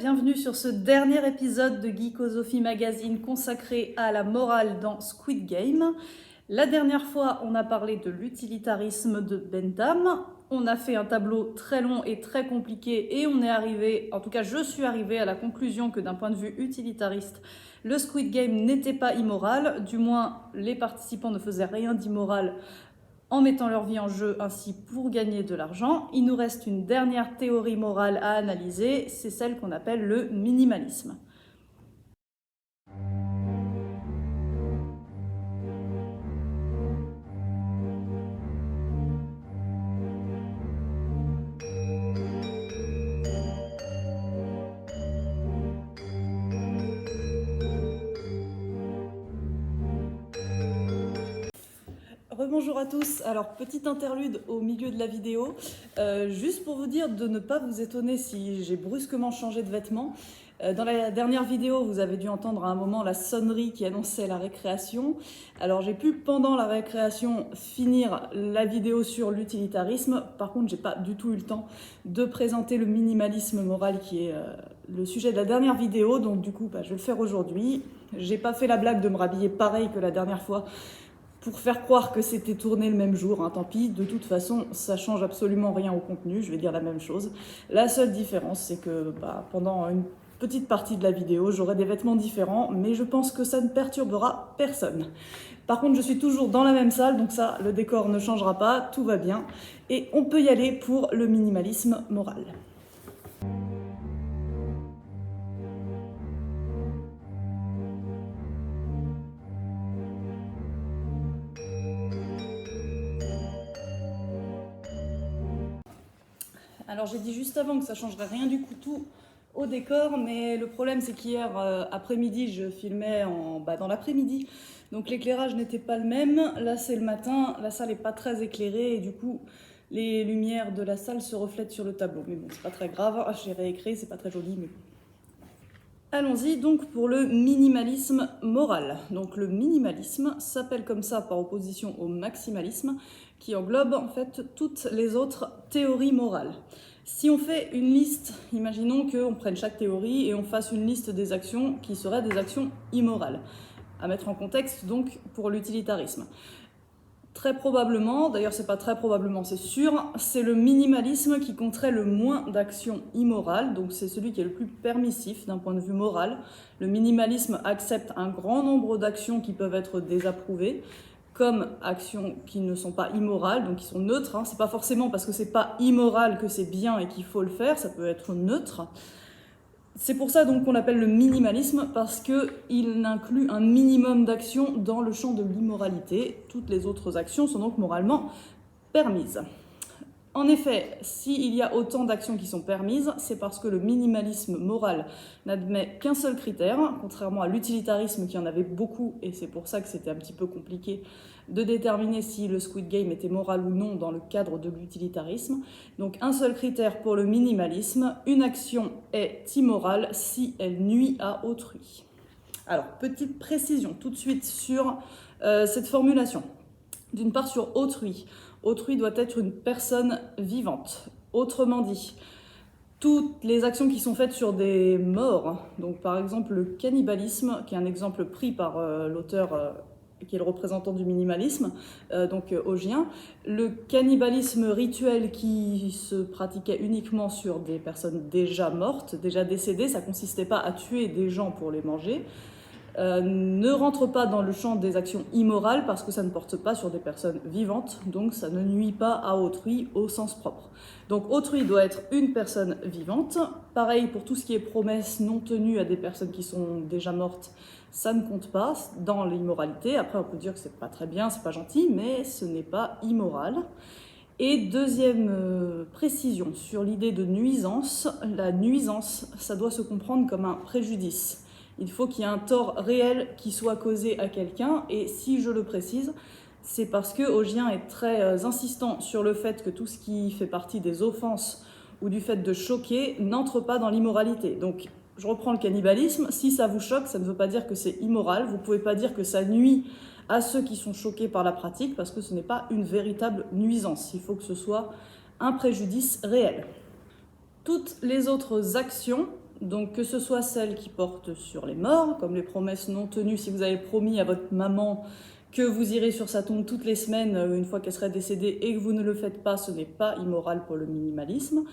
bienvenue sur ce dernier épisode de Geekosophie Magazine consacré à la morale dans Squid Game. La dernière fois, on a parlé de l'utilitarisme de Bentham. On a fait un tableau très long et très compliqué et on est arrivé, en tout cas je suis arrivée à la conclusion que d'un point de vue utilitariste, le Squid Game n'était pas immoral, du moins les participants ne faisaient rien d'immoral en mettant leur vie en jeu ainsi pour gagner de l'argent. Il nous reste une dernière théorie morale à analyser, c'est celle qu'on appelle le minimalisme. Rebonjour à tous, alors petite interlude au milieu de la vidéo, juste pour vous dire de ne pas vous étonner si j'ai brusquement changé de vêtements. Dans la dernière vidéo, vous avez dû entendre à un moment la sonnerie qui annonçait la récréation. Alors j'ai pu pendant la récréation finir la vidéo sur l'utilitarisme, par contre j'ai pas du tout eu le temps de présenter le minimalisme moral qui est le sujet de la dernière vidéo, donc du coup je vais le faire aujourd'hui. J'ai pas fait la blague de me rhabiller pareil que la dernière fois, pour faire croire que c'était tourné le même jour, hein, tant pis, de toute façon, ça change absolument rien au contenu, je vais dire la même chose. La seule différence, c'est que pendant une petite partie de la vidéo, j'aurai des vêtements différents, mais je pense que ça ne perturbera personne. Par contre, je suis toujours dans la même salle, donc ça, le décor ne changera pas, tout va bien. Et on peut y aller pour le minimalisme moral. Alors j'ai dit juste avant que ça changerait rien du tout au décor, mais le problème c'est qu'hier après-midi je filmais dans l'après-midi, donc l'éclairage n'était pas le même. Là c'est le matin, la salle n'est pas très éclairée et du coup les lumières de la salle se reflètent sur le tableau. Mais bon, c'est pas très grave, j'ai réécrit, c'est pas très joli, mais... Allons-y donc pour le minimalisme moral. Donc le minimalisme s'appelle comme ça par opposition au maximalisme, qui englobe en fait toutes les autres théories morales. Si on fait une liste, imaginons qu'on prenne chaque théorie et on fasse une liste des actions qui seraient des actions immorales. À mettre en contexte donc pour l'utilitarisme. Très probablement, d'ailleurs c'est pas très probablement, c'est sûr, c'est le minimalisme qui compterait le moins d'actions immorales, donc c'est celui qui est le plus permissif d'un point de vue moral. Le minimalisme accepte un grand nombre d'actions qui peuvent être désapprouvées, comme actions qui ne sont pas immorales, donc qui sont neutres. C'est pas forcément parce que c'est pas immoral que c'est bien et qu'il faut le faire, ça peut être neutre. C'est pour ça donc qu'on l'appelle le minimalisme, parce qu'il inclut un minimum d'actions dans le champ de l'immoralité. Toutes les autres actions sont donc moralement permises. En effet, s'il y a autant d'actions qui sont permises, c'est parce que le minimalisme moral n'admet qu'un seul critère, contrairement à l'utilitarisme qui en avait beaucoup, et c'est pour ça que c'était un petit peu compliqué de déterminer si le Squid Game était moral ou non dans le cadre de l'utilitarisme. Donc un seul critère pour le minimalisme, une action est immorale si elle nuit à autrui. Alors, petite précision tout de suite sur cette formulation. D'une part sur autrui. Autrui doit être une personne vivante. Autrement dit, toutes les actions qui sont faites sur des morts, donc par exemple le cannibalisme, qui est un exemple pris par l'auteur qui est le représentant du minimalisme, donc Augien, le cannibalisme rituel qui se pratiquait uniquement sur des personnes déjà mortes, déjà décédées, ça consistait pas à tuer des gens pour les manger, ne rentre pas dans le champ des actions immorales parce que ça ne porte pas sur des personnes vivantes, donc ça ne nuit pas à autrui au sens propre. Donc autrui doit être une personne vivante. Pareil pour tout ce qui est promesses non tenues à des personnes qui sont déjà mortes, ça ne compte pas dans l'immoralité. Après on peut dire que c'est pas très bien, c'est pas gentil, mais ce n'est pas immoral. Et deuxième précision sur l'idée de nuisance, la nuisance, ça doit se comprendre comme un préjudice. Il faut qu'il y ait un tort réel qui soit causé à quelqu'un, et si je le précise, c'est parce que Augien est très insistant sur le fait que tout ce qui fait partie des offenses ou du fait de choquer n'entre pas dans l'immoralité. Donc je reprends le cannibalisme, si ça vous choque, ça ne veut pas dire que c'est immoral, vous ne pouvez pas dire que ça nuit à ceux qui sont choqués par la pratique, parce que ce n'est pas une véritable nuisance, il faut que ce soit un préjudice réel. Toutes les autres actions donc que ce soit celles qui portent sur les morts, comme les promesses non tenues, si vous avez promis à votre maman que vous irez sur sa tombe toutes les semaines une fois qu'elle serait décédée et que vous ne le faites pas, ce n'est pas immoral pour le minimalisme.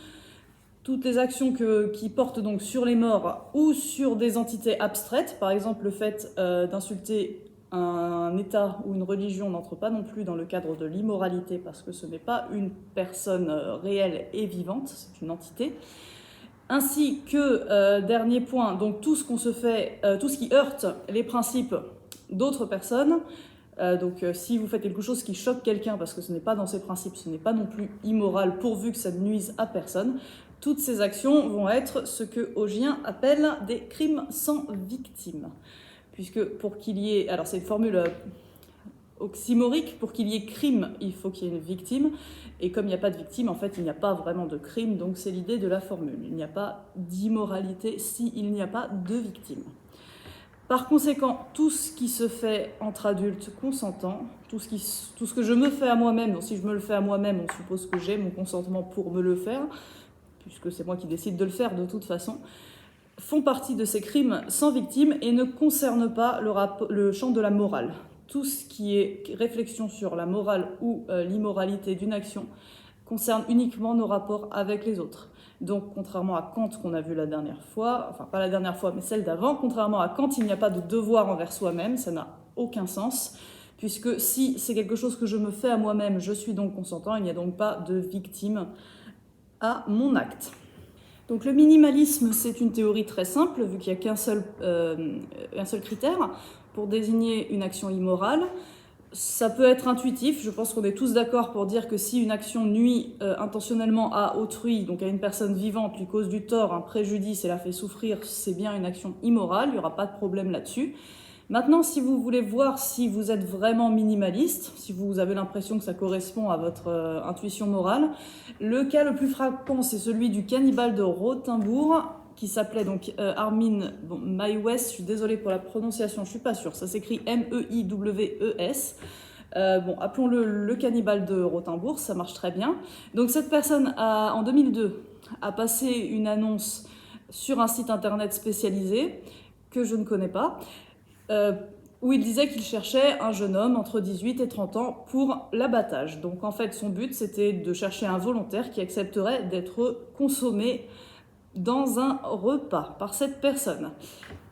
Toutes les actions qui portent donc sur les morts ou sur des entités abstraites, par exemple le fait d'insulter un État ou une religion n'entre pas non plus dans le cadre de l'immoralité parce que ce n'est pas une personne réelle et vivante, c'est une entité. Ainsi que, dernier point, donc tout ce qu'on se fait, tout ce qui heurte les principes d'autres personnes, donc si vous faites quelque chose qui choque quelqu'un parce que ce n'est pas dans ses principes, ce n'est pas non plus immoral pourvu que ça ne nuise à personne, toutes ces actions vont être ce que Augien appelle des crimes sans victime. Puisque pour qu'il y ait, alors c'est une formule oxymorique, pour qu'il y ait crime, il faut qu'il y ait une victime, et comme il n'y a pas de victime, en fait, il n'y a pas vraiment de crime, donc c'est l'idée de la formule. Il n'y a pas d'immoralité s'il n'y a pas de victime. Par conséquent, tout ce qui se fait entre adultes consentants, tout ce que je me fais à moi-même, donc si je me le fais à moi-même, on suppose que j'ai mon consentement pour me le faire, puisque c'est moi qui décide de le faire de toute façon, font partie de ces crimes sans victime et ne concernent pas le champ de la morale. Tout ce qui est réflexion sur la morale ou l'immoralité d'une action concerne uniquement nos rapports avec les autres. Donc, contrairement à Kant qu'on a vu la dernière fois, enfin pas la dernière fois, mais celle d'avant, contrairement à Kant, il n'y a pas de devoir envers soi-même, ça n'a aucun sens, puisque si c'est quelque chose que je me fais à moi-même, je suis donc consentant, il n'y a donc pas de victime à mon acte. Donc le minimalisme, c'est une théorie très simple, vu qu'il n'y a qu'un seul critère pour désigner une action immorale. Ça peut être intuitif, je pense qu'on est tous d'accord pour dire que si une action nuit intentionnellement à autrui, donc à une personne vivante, lui cause du tort, un préjudice et la fait souffrir, c'est bien une action immorale, il n'y aura pas de problème là-dessus. Maintenant, si vous voulez voir si vous êtes vraiment minimaliste, si vous avez l'impression que ça correspond à votre intuition morale, le cas le plus frappant, c'est celui du cannibale de Rothenburg, qui s'appelait donc Armin Meiwes, je suis désolée pour la prononciation, je suis pas sûre, ça s'écrit M-E-I-W-E-S. Appelons-le le cannibale de Rothenburg, ça marche très bien. Donc cette personne, en 2002, a passé une annonce sur un site internet spécialisé, que je ne connais pas, où il disait qu'il cherchait un jeune homme entre 18 et 30 ans pour l'abattage. Donc en fait, son but, c'était de chercher un volontaire qui accepterait d'être consommé dans un repas par cette personne.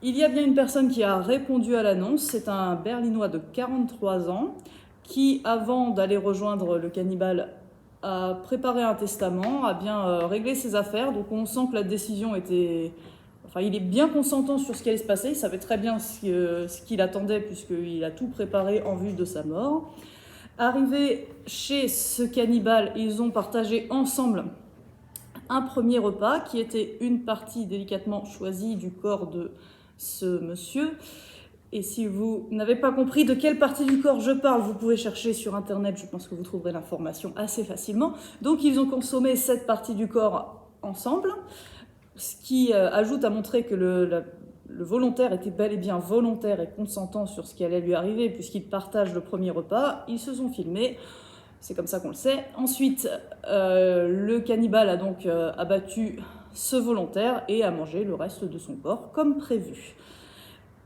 Il y a bien une personne qui a répondu à l'annonce, c'est un Berlinois de 43 ans qui, avant d'aller rejoindre le cannibale, a préparé un testament, a bien réglé ses affaires, donc on sent que la décision était... Enfin, il est bien consentant sur ce qui allait se passer, il savait très bien ce qu'il attendait puisqu'il a tout préparé en vue de sa mort. Arrivé chez ce cannibale, ils ont partagé ensemble un premier repas qui était une partie délicatement choisie du corps de ce monsieur. Et si vous n'avez pas compris de quelle partie du corps je parle, vous pouvez chercher sur internet, je pense que vous trouverez l'information assez facilement. Donc ils ont consommé cette partie du corps ensemble, ce qui ajoute à montrer que le volontaire était bel et bien volontaire et consentant sur ce qui allait lui arriver, puisqu'ils partagent le premier repas, ils se sont filmés. C'est comme ça qu'on le sait. Ensuite, le cannibale a donc abattu ce volontaire et a mangé le reste de son corps, comme prévu.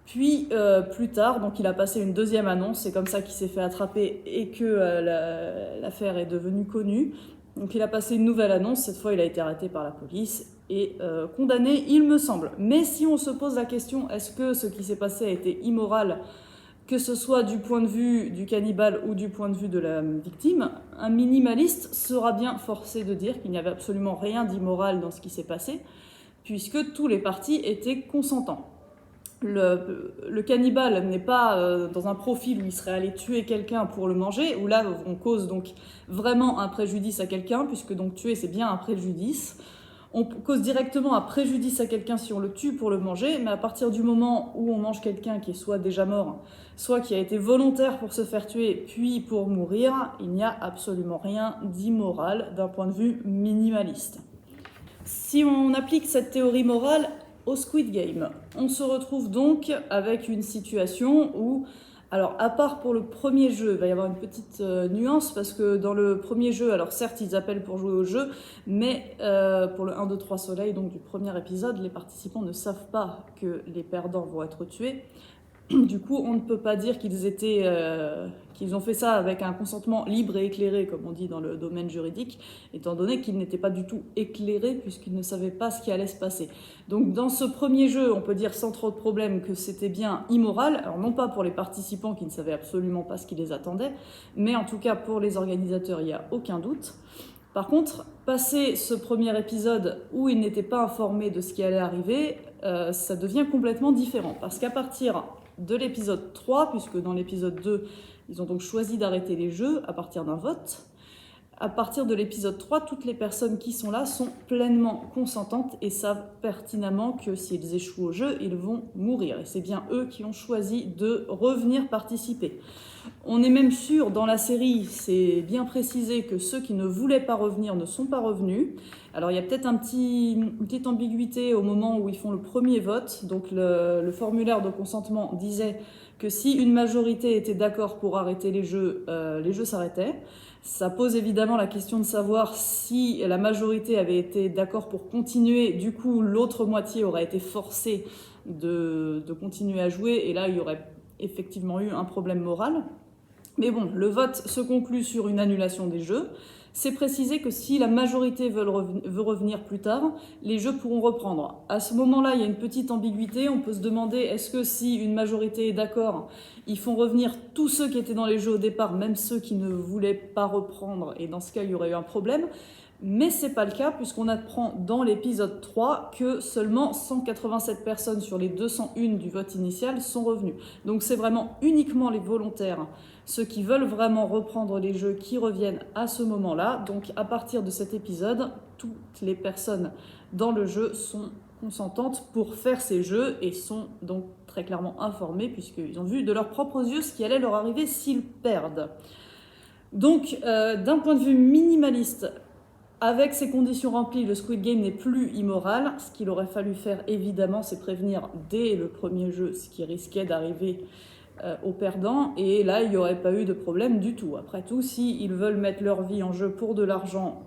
Puis, plus tard, donc il a passé une deuxième annonce, c'est comme ça qu'il s'est fait attraper et que l'affaire est devenue connue. Donc il a passé une nouvelle annonce, cette fois il a été arrêté par la police et condamné, il me semble. Mais si on se pose la question, est-ce que ce qui s'est passé a été immoral, que ce soit du point de vue du cannibale ou du point de vue de la victime, un minimaliste sera bien forcé de dire qu'il n'y avait absolument rien d'immoral dans ce qui s'est passé, puisque tous les parties étaient consentants. Le cannibale n'est pas dans un profil où il serait allé tuer quelqu'un pour le manger, où là on cause donc vraiment un préjudice à quelqu'un, puisque donc tuer c'est bien un préjudice. On cause directement un préjudice à quelqu'un si on le tue pour le manger, mais à partir du moment où on mange quelqu'un qui est soit déjà mort, soit qui a été volontaire pour se faire tuer, puis pour mourir, il n'y a absolument rien d'immoral d'un point de vue minimaliste. Si on applique cette théorie morale au Squid Game, on se retrouve donc avec une situation où Alors, à part pour le premier jeu, il va y avoir une petite nuance, parce que dans le premier jeu, alors certes, ils appellent pour jouer au jeu, mais pour le 1, 2, 3 Soleil, donc du premier épisode, les participants ne savent pas que les perdants vont être tués. Du coup, on ne peut pas dire qu'ils ont fait ça avec un consentement libre et éclairé, comme on dit dans le domaine juridique, étant donné qu'ils n'étaient pas du tout éclairés puisqu'ils ne savaient pas ce qui allait se passer. Donc dans ce premier jeu, on peut dire sans trop de problème que c'était bien immoral, alors non pas pour les participants qui ne savaient absolument pas ce qui les attendait, mais en tout cas pour les organisateurs, il n'y a aucun doute. Par contre, passé ce premier épisode où ils n'étaient pas informés de ce qui allait arriver, ça devient complètement différent. Parce qu'à partir de l'épisode 3, puisque dans l'épisode 2, ils ont donc choisi d'arrêter les jeux à partir d'un vote, à partir de l'épisode 3, toutes les personnes qui sont là sont pleinement consentantes et savent pertinemment que s'ils échouent au jeu, ils vont mourir. Et c'est bien eux qui ont choisi de revenir participer. On est même sûr, dans la série, c'est bien précisé que ceux qui ne voulaient pas revenir ne sont pas revenus. Alors il y a peut-être une petite ambiguïté au moment où ils font le premier vote. Donc le formulaire de consentement disait que si une majorité était d'accord pour arrêter les jeux s'arrêtaient. Ça pose évidemment la question de savoir si la majorité avait été d'accord pour continuer. Du coup, l'autre moitié aurait été forcée de continuer à jouer. Et là, il y aurait effectivement eu un problème moral. Mais bon, le vote se conclut sur une annulation des jeux. C'est précisé que si la majorité veut revenir plus tard, les jeux pourront reprendre. À ce moment-là, il y a une petite ambiguïté. On peut se demander, est-ce que si une majorité est d'accord, ils font revenir tous ceux qui étaient dans les jeux au départ, même ceux qui ne voulaient pas reprendre, et dans ce cas, il y aurait eu un problème. Mais c'est pas le cas, puisqu'on apprend dans l'épisode 3 que seulement 187 personnes sur les 201 du vote initial sont revenues. Donc c'est vraiment uniquement les volontaires, ceux qui veulent vraiment reprendre les jeux, qui reviennent à ce moment-là. Donc à partir de cet épisode, toutes les personnes dans le jeu sont consentantes pour faire ces jeux et sont donc très clairement informées, puisqu'ils ont vu de leurs propres yeux ce qui allait leur arriver s'ils perdent. Donc d'un point de vue minimaliste, avec ces conditions remplies, le Squid Game n'est plus immoral. Ce qu'il aurait fallu faire, évidemment, c'est prévenir dès le premier jeu ce qui risquait d'arriver aux perdants. Et là, il n'y aurait pas eu de problème du tout. Après tout, s'ils veulent mettre leur vie en jeu pour de l'argent,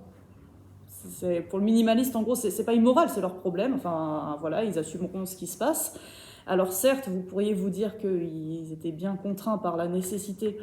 pour le minimaliste, en gros, c'est pas immoral, c'est leur problème. Enfin, voilà, ils assumeront ce qui se passe. Alors certes, vous pourriez vous dire qu'ils étaient bien contraints par la nécessité,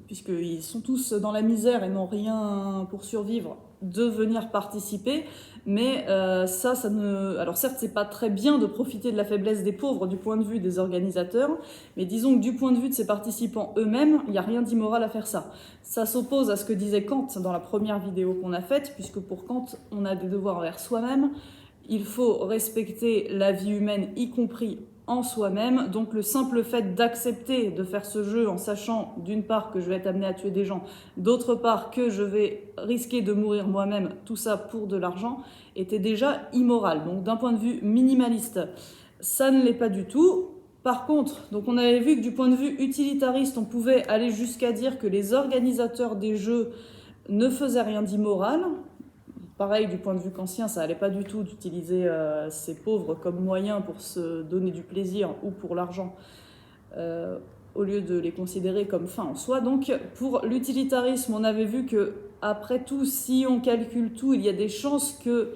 puisqu'ils sont tous dans la misère et n'ont rien pour survivre, de venir participer. Mais ça ne... Alors certes, c'est pas très bien de profiter de la faiblesse des pauvres du point de vue des organisateurs, mais disons que du point de vue de ces participants eux-mêmes, il n'y a rien d'immoral à faire ça. Ça s'oppose à ce que disait Kant dans la première vidéo qu'on a faite, puisque pour Kant, on a des devoirs envers soi-même. Il faut respecter la vie humaine, y compris en soi-même. Donc le simple fait d'accepter de faire ce jeu en sachant d'une part que je vais être amené à tuer des gens, d'autre part que je vais risquer de mourir moi-même, tout ça pour de l'argent, était déjà immoral. Donc d'un point de vue minimaliste, ça ne l'est pas du tout. Par contre, donc on avait vu que du point de vue utilitariste, on pouvait aller jusqu'à dire que les organisateurs des jeux ne faisaient rien d'immoral. Pareil, du point de vue kantien, ça n'allait pas du tout d'utiliser ces pauvres comme moyen pour se donner du plaisir ou pour l'argent, au lieu de les considérer comme fin en soi. Donc pour l'utilitarisme, on avait vu que après tout, si on calcule tout, il y a des chances qu'il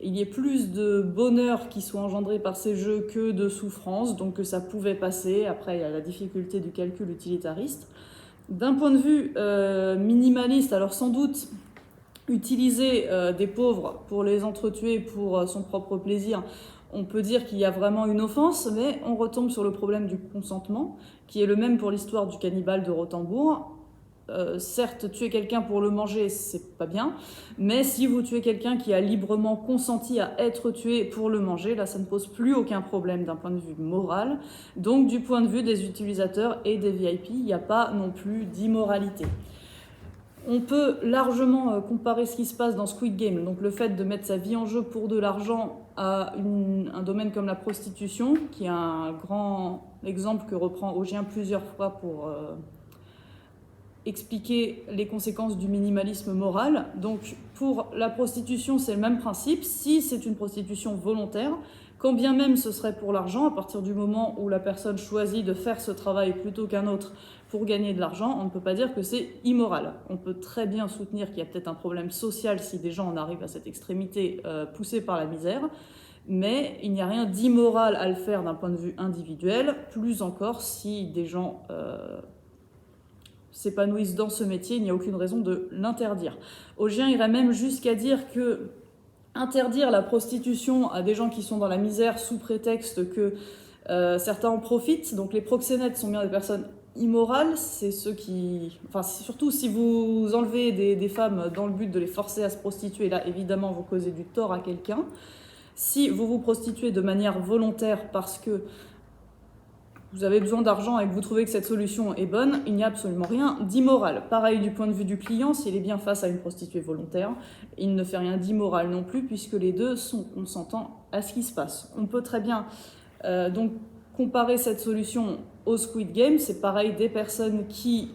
y ait plus de bonheur qui soit engendré par ces jeux que de souffrance, donc que ça pouvait passer. Après, il y a la difficulté du calcul utilitariste. D'un point de vue minimaliste, alors sans doute... Utiliser des pauvres pour les entretuer pour son propre plaisir, on peut dire qu'il y a vraiment une offense, mais on retombe sur le problème du consentement, qui est le même pour l'histoire du cannibale de Rothenbourg. Certes, tuer quelqu'un pour le manger, c'est pas bien, mais si vous tuez quelqu'un qui a librement consenti à être tué pour le manger, là, ça ne pose plus aucun problème d'un point de vue moral. Donc, du point de vue des utilisateurs et des VIP, il n'y a pas non plus d'immoralité. On peut largement comparer ce qui se passe dans Squid Game, donc le fait de mettre sa vie en jeu pour de l'argent, à un domaine comme la prostitution, qui est un grand exemple que reprend Augien plusieurs fois pour expliquer les conséquences du minimalisme moral. Donc pour la prostitution, c'est le même principe. Si c'est une prostitution volontaire, quand bien même ce serait pour l'argent, à partir du moment où la personne choisit de faire ce travail plutôt qu'un autre pour gagner de l'argent, on ne peut pas dire que c'est immoral. On peut très bien soutenir qu'il y a peut-être un problème social si des gens en arrivent à cette extrémité poussés par la misère, mais il n'y a rien d'immoral à le faire d'un point de vue individuel, plus encore si des gens s'épanouissent dans ce métier, il n'y a aucune raison de l'interdire. Ogier irait même jusqu'à dire que interdire la prostitution à des gens qui sont dans la misère sous prétexte que certains en profitent, donc les proxénètes sont bien des personnes immorales, c'est ceux qui... Enfin, surtout si vous enlevez des femmes dans le but de les forcer à se prostituer, là évidemment vous causez du tort à quelqu'un. Si vous vous prostituez de manière volontaire parce que vous avez besoin d'argent et que vous trouvez que cette solution est bonne, il n'y a absolument rien d'immoral. Pareil du point de vue du client, s'il est bien face à une prostituée volontaire, il ne fait rien d'immoral non plus, puisque les deux sont consentants à ce qui se passe. On peut très bien donc comparer cette solution au Squid Game. C'est pareil, des personnes qui,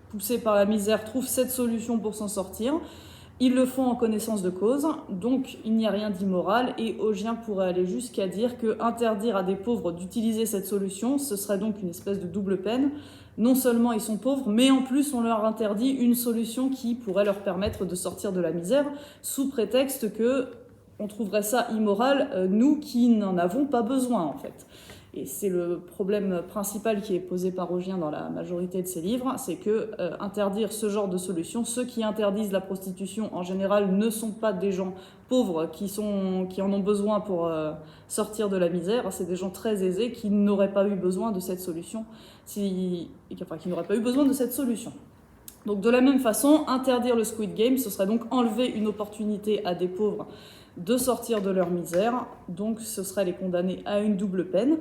poussées par la misère, trouvent cette solution pour s'en sortir. Ils le font en connaissance de cause, donc il n'y a rien d'immoral, et Ogier pourrait aller jusqu'à dire que interdire à des pauvres d'utiliser cette solution, ce serait donc une espèce de double peine. Non seulement ils sont pauvres, mais en plus on leur interdit une solution qui pourrait leur permettre de sortir de la misère, sous prétexte que on trouverait ça immoral, nous qui n'en avons pas besoin en fait. Et c'est le problème principal qui est posé par Ogier dans la majorité de ses livres, c'est que interdire ce genre de solution, ceux qui interdisent la prostitution en général ne sont pas des gens pauvres qui en ont besoin pour sortir de la misère, c'est des gens très aisés qui n'auraient pas eu besoin de cette solution, qui n'auraient pas eu besoin de cette solution. Donc de la même façon, interdire le Squid Game, ce serait donc enlever une opportunité à des pauvres de sortir de leur misère, donc ce serait les condamner à une double peine.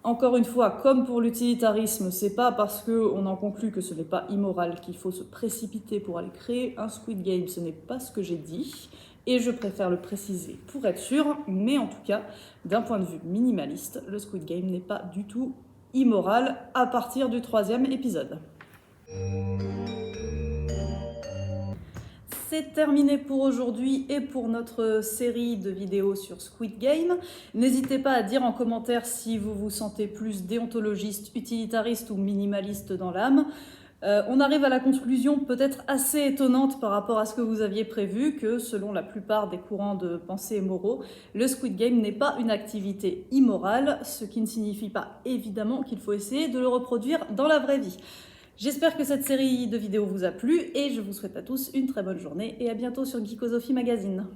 Encore une fois, comme pour l'utilitarisme, c'est pas parce qu'on en conclut que ce n'est pas immoral qu'il faut se précipiter pour aller créer un Squid Game, ce n'est pas ce que j'ai dit, et je préfère le préciser pour être sûr, mais en tout cas, d'un point de vue minimaliste, le Squid Game n'est pas du tout immoral à partir du 3e épisode. C'est terminé pour aujourd'hui et pour notre série de vidéos sur Squid Game. N'hésitez pas à dire en commentaire si vous vous sentez plus déontologiste, utilitariste ou minimaliste dans l'âme. On arrive à la conclusion peut-être assez étonnante par rapport à ce que vous aviez prévu, que selon la plupart des courants de pensée moraux, le Squid Game n'est pas une activité immorale, ce qui ne signifie pas évidemment qu'il faut essayer de le reproduire dans la vraie vie. J'espère que cette série de vidéos vous a plu et je vous souhaite à tous une très bonne journée et à bientôt sur Geekosophie Magazine.